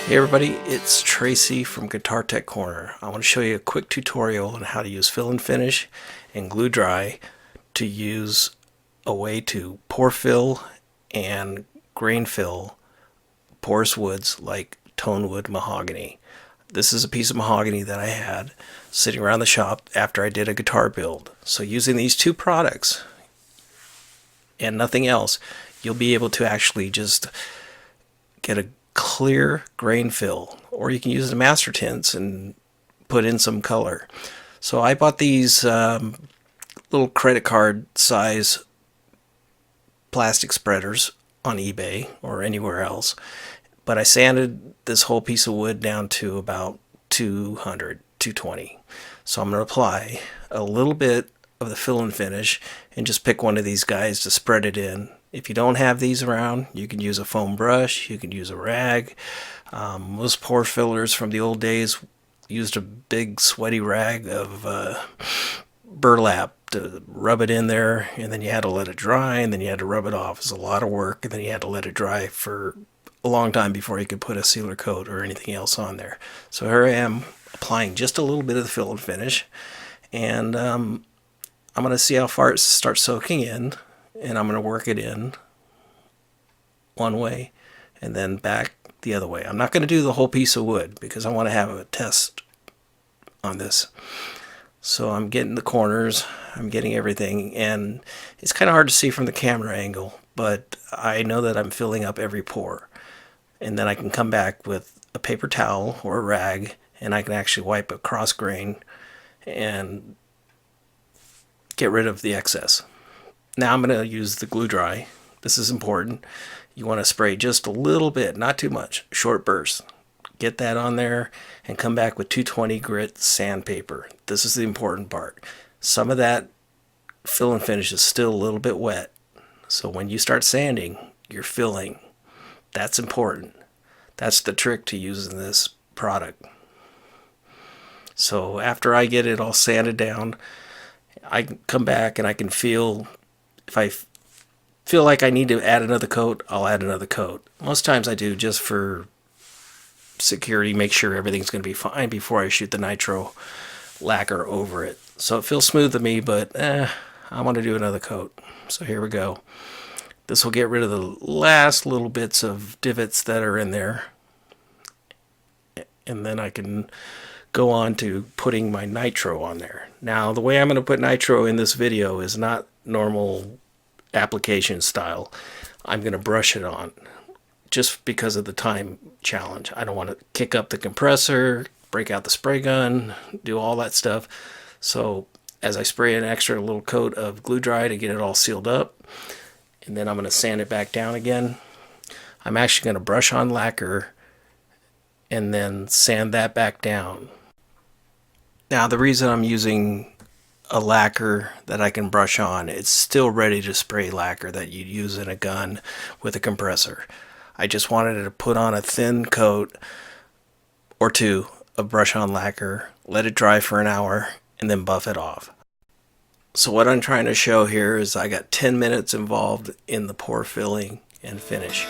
Hey everybody, it's Tracy from Guitar Tech Corner. I want to show you a quick tutorial on how to use fill and finish and GluDry to use a way to pore fill and grain fill porous woods like tone wood mahogany. This is a piece of mahogany that I had sitting around the shop after I did a guitar build. So using these two products and nothing else, you'll be able to actually just get a clear grain fill, or you can use the master tints and put in some color. So I bought these little credit card size plastic spreaders on eBay or anywhere else, but I sanded this whole piece of wood down to about 220. So I'm going to apply a little bit of the fill and finish and just pick one of these guys to spread it in. If you don't have these around, you can use a foam brush, you can use a rag. Most pore fillers from the old days used a big sweaty rag of burlap to rub it in there, and then you had to let it dry, and then you had to rub it off. It was a lot of work, and then you had to let it dry for a long time before you could put a sealer coat or anything else on there. So here I am applying just a little bit of the fill and finish, and I'm going to see how far it starts soaking in. And I'm going to work it in one way and then back the other way. I'm not going to do the whole piece of wood because I want to have a test on this. So I'm getting the corners, I'm getting everything, and it's kind of hard to see from the camera angle, but I know that I'm filling up every pore. And then I can come back with a paper towel or a rag, and I can actually wipe across grain and get rid of the excess. Now I'm going to use the GluDry. This is important. You want to spray just a little bit, not too much, short bursts. Get that on there and come back with 220 grit sandpaper. This is the important part. Some of that fill and finish is still a little bit wet. So when you start sanding, you're filling. That's important. That's the trick to using this product. So after I get it all sanded down, I can come back and I can feel. If I feel like I need to add another coat, I'll add another coat. Most times I do just for security, make sure everything's going to be fine before I shoot the Nitro lacquer over it. So it feels smooth to me, but I want to do another coat. So here we go. This will get rid of the last little bits of divots that are in there. And then I can go on to putting my Nitro on there. Now, the way I'm going to put Nitro in this video is not normal application style. I'm going to brush it on just because of the time challenge. I don't want to kick up the compressor, break out the spray gun, do all that stuff. So as I spray an extra little coat of GluDry to get it all sealed up, and then I'm going to sand it back down again, I'm actually going to brush on lacquer and then sand that back down. Now the reason I'm using a lacquer that I can brush on, it's still ready to spray lacquer that you'd use in a gun with a compressor. I just wanted to put on a thin coat or two of brush on lacquer, let it dry for an hour, and then buff it off. So what I'm trying to show here is I got 10 minutes involved in the pore filling and finish.